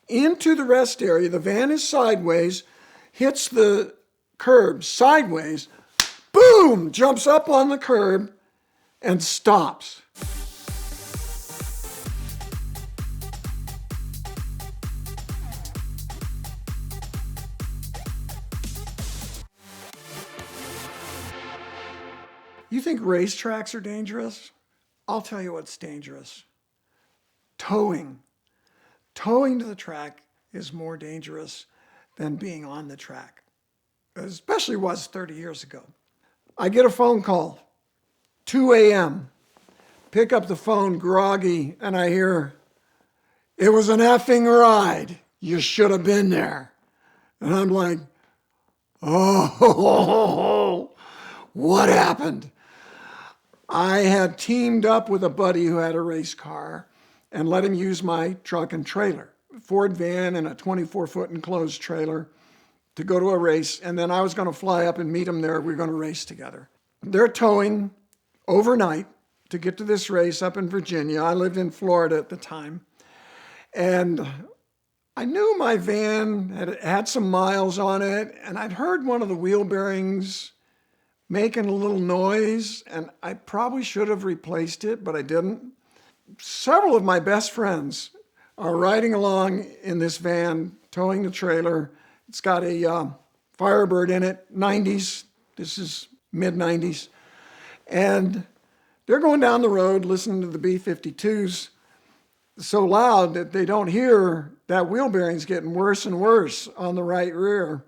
into the rest area. The van is sideways, hits the curb sideways, boom, jumps up on the curb and stops. You think racetracks are dangerous? I'll tell you what's dangerous. Towing. Towing to the track is more dangerous than being on the track. Especially was 30 years ago. I get a phone call, 2 a.m. Pick up the phone, groggy, and I hear, "It was an effing ride. You should have been there." And I'm like, oh, what happened? I had teamed up with a buddy who had a race car and let him use my truck and trailer, Ford van and a 24-foot enclosed trailer to go to a race. And then I was going to fly up and meet him there. We were going to race together. They're towing overnight to get to this race up in Virginia. I lived in Florida at the time. And I knew my van had some miles on it, and I'd heard one of the wheel bearings making a little noise, and I probably should have replaced it, but I didn't. Several of my best friends are riding along in this van, towing the trailer. It's got a Firebird in it, 90s. This is mid-90s. And they're going down the road listening to the B-52s so loud that they don't hear that wheel bearing's getting worse and worse on the right rear.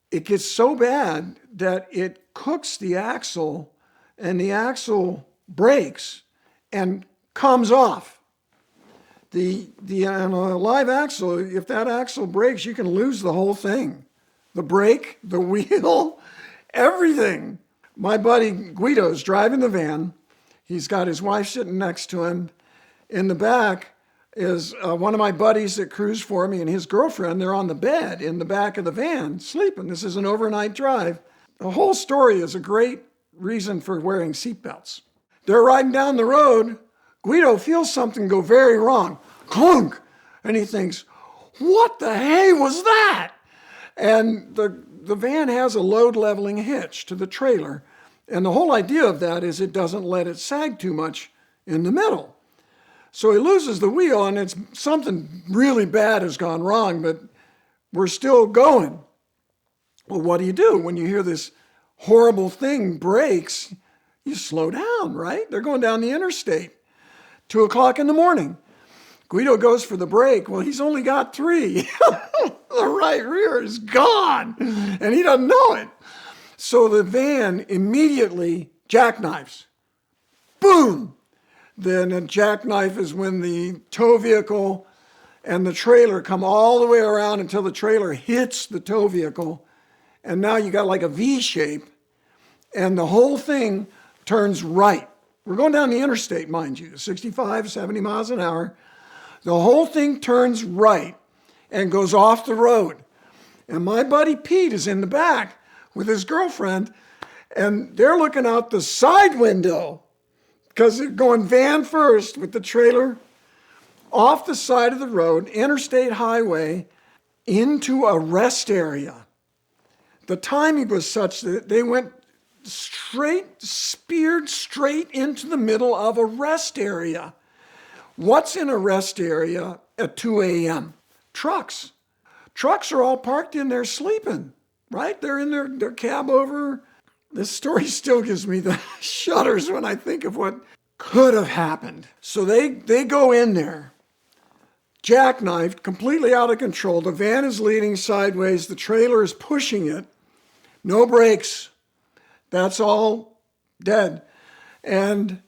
It gets so bad that it cooks the axle, and the axle breaks and comes off. On a live axle, if that axle breaks, you can lose the whole thing. The brake, the wheel, everything. My buddy Guido's driving the van. He's got his wife sitting next to him. In the back is one of my buddies that cruised for me and his girlfriend. They're on the bed in the back of the van sleeping. This is an overnight drive. The whole story is a great reason for wearing seatbelts. They're riding down the road. Guido feels something go very wrong. Clunk! And he thinks, what the hey was that? And the van has a load leveling hitch to the trailer. And the whole idea of that is it doesn't let it sag too much in the middle. So he loses the wheel, and it's something really bad has gone wrong, but we're still going. Well, what do? When you hear this horrible thing breaks, you slow down, right? They're going down the interstate. 2 o'clock in the morning. Guido goes for the brake. Well, he's only got 3. The right rear is gone, and he doesn't know it. So the van immediately jackknifes. Boom! Then a jackknife is when the tow vehicle and the trailer come all the way around until the trailer hits the tow vehicle. And now you got like a V shape, and the whole thing turns right. We're going down the interstate, mind you, 65, 70 miles an hour. The whole thing turns right and goes off the road. And my buddy Pete is in the back with his girlfriend, and they're looking out the side window because they're going van first with the trailer off the side of the road, interstate highway, into a rest area. The timing was such that they went speared straight into the middle of a rest area. What's in a rest area at 2 a.m.? Trucks. Trucks are all parked in there sleeping, right? They're in their cab over. This story still gives me the shudders when I think of what could have happened. So they go in there, jackknifed, completely out of control. The van is leading sideways. The trailer is pushing it. No brakes. That's all dead. And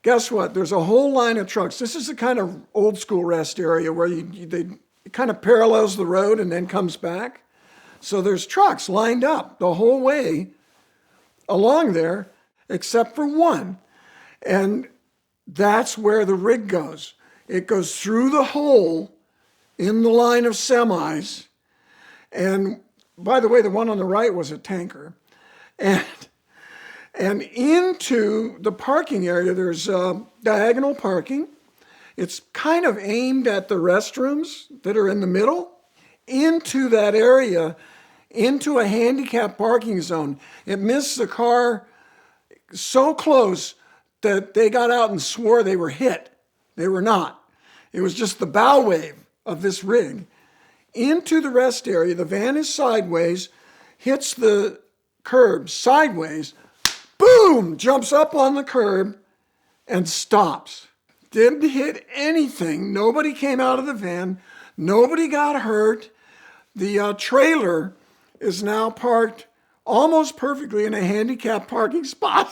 guess what? There's a whole line of trucks. This is the kind of old school rest area where it kind of parallels the road and then comes back. So there's trucks lined up the whole way along there, except for one. And that's where the rig goes. It goes through the hole in the line of semis. And by the way, the one on the right was a tanker. And into the parking area, there's diagonal parking. It's kind of aimed at the restrooms that are in the middle, into that area, into a handicap parking zone. It missed the car so close that they got out and swore they were hit. They were not. It was just the bow wave of this rig into the rest area. The van is sideways, hits the curb sideways, boom, jumps up on the curb and stops. Didn't hit anything. Nobody came out of the van. Nobody got hurt. The trailer is now parked almost perfectly in a handicapped parking spot.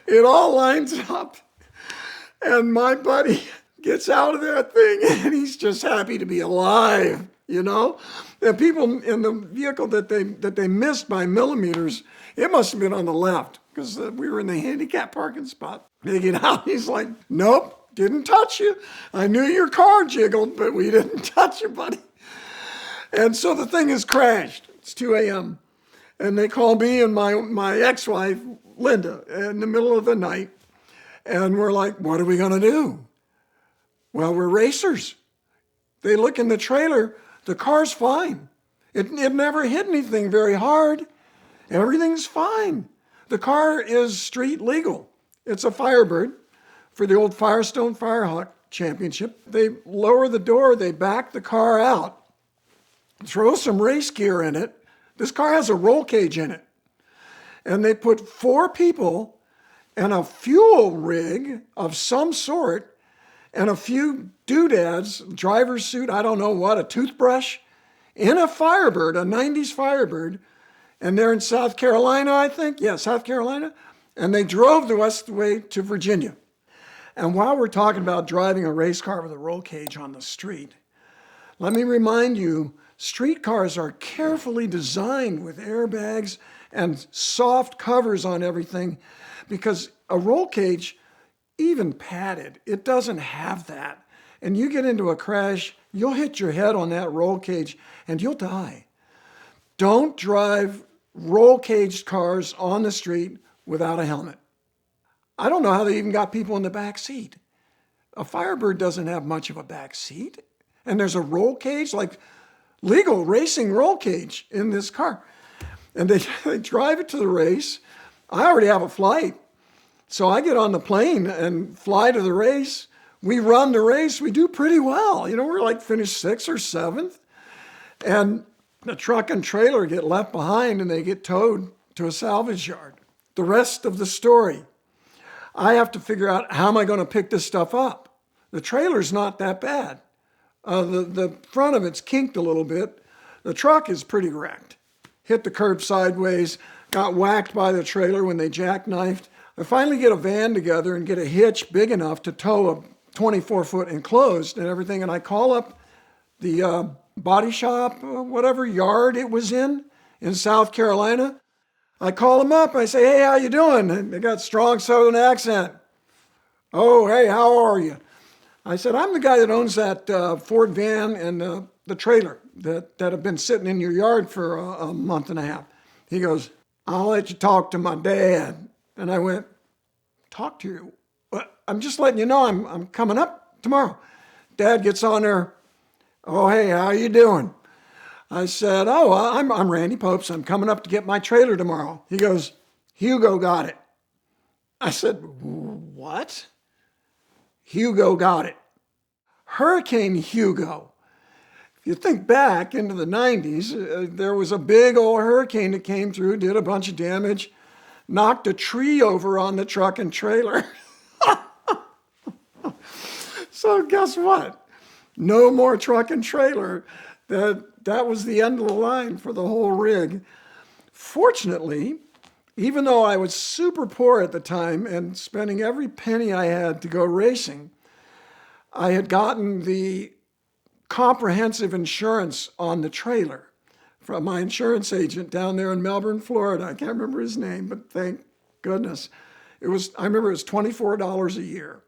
It all lines up. And my buddy gets out of that thing and he's just happy to be alive, you know? The people in the vehicle that they missed by millimeters, it must have been on the left because we were in the handicapped parking spot. They get out, he's like, nope, didn't touch you. I knew your car jiggled, but we didn't touch you, buddy. And so the thing has crashed. It's 2 a.m. And they call me and my ex-wife, Linda, in the middle of the night. And we're like, what are we going to do? Well, we're racers. They look in the trailer. The car's fine. It never hit anything very hard. Everything's fine. The car is street legal. It's a Firebird for the old Firestone Firehawk Championship. They lower the door. They back the car out. Throw some race gear in it. This car has a roll cage in it. And they put 4 people and a fuel rig of some sort and a few doodads, driver's suit, I don't know what, a toothbrush, in a Firebird, a 90s Firebird. And they're in South Carolina, I think. Yeah, South Carolina. And they drove the rest of the way to Virginia. And while we're talking about driving a race car with a roll cage on the street, let me remind you, street cars are carefully designed with airbags and soft covers on everything because a roll cage, even padded, it doesn't have that. And you get into a crash, you'll hit your head on that roll cage and you'll die. Don't drive roll caged cars on the street without a helmet. I don't know how they even got people in the back seat. A Firebird doesn't have much of a back seat. And there's a roll cage, like legal racing roll cage in this car. And they drive it to the race. I already have a flight. So I get on the plane and fly to the race. We run the race. We do pretty well. You know, we're like finished 6th or 7th. And the truck and trailer get left behind and they get towed to a salvage yard. The rest of the story, I have to figure out how am I going to pick this stuff up. The trailer's not that bad. The front of it's kinked a little bit. The truck is pretty wrecked. Hit the curb sideways, got whacked by the trailer when they jackknifed. I finally get a van together and get a hitch big enough to tow a 24-foot enclosed and everything. And I call up the body shop, whatever yard it was in South Carolina. I call them up. I say, hey, how you doing? And they got strong Southern accent. Oh, hey, how are you? I said, I'm the guy that owns that Ford van and the trailer that have been sitting in your yard for a month and a half. He goes, I'll let you talk to my dad. And I went, talk to you? I'm just letting you know I'm coming up tomorrow. Dad gets on there. Oh, hey, how you doing? I said, oh, I'm Randy Pobst. I'm coming up to get my trailer tomorrow. He goes, Hugo got it. I said, what? Hugo got it. Hurricane Hugo. If you think back into the 90s, there was a big old hurricane that came through, did a bunch of damage, knocked a tree over on the truck and trailer. So guess what? No more truck and trailer. That was the end of the line for the whole rig. Fortunately, even though I was super poor at the time and spending every penny I had to go racing, I had gotten the comprehensive insurance on the trailer from my insurance agent down there in Melbourne, Florida. I can't remember his name, but thank goodness. I remember it was $24 a year,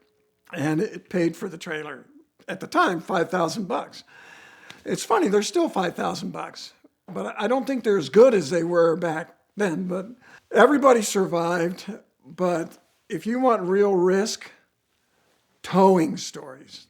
and it paid for the trailer. At the time, $5,000. It's funny, they're still $5,000, but I don't think they're as good as they were back then. But everybody survived. But if you want real risk, towing stories.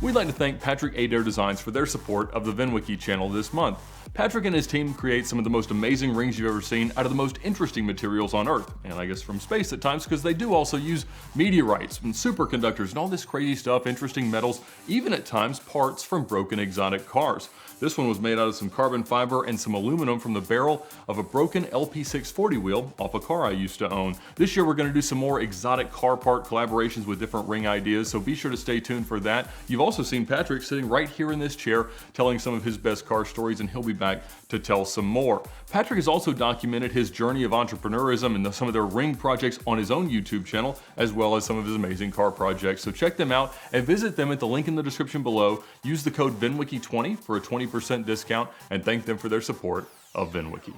We'd like to thank Patrick Adair Designs for their support of the VINwiki channel this month. Patrick and his team create some of the most amazing rings you've ever seen out of the most interesting materials on Earth, and I guess from space at times, because they do also use meteorites and superconductors and all this crazy stuff, interesting metals, even at times parts from broken exotic cars. This one was made out of some carbon fiber and some aluminum from the barrel of a broken LP640 wheel off a car I used to own. This year we're going to do some more exotic car part collaborations with different ring ideas, so be sure to stay tuned for that. You've also seen Patrick sitting right here in this chair telling some of his best car stories, and he'll be back to tell some more. Patrick has also documented his journey of entrepreneurism and some of their ring projects on his own YouTube channel, as well as some of his amazing car projects. So check them out and visit them at the link in the description below. Use the code VINwiki20 for a 20% discount, and thank them for their support of VINwiki.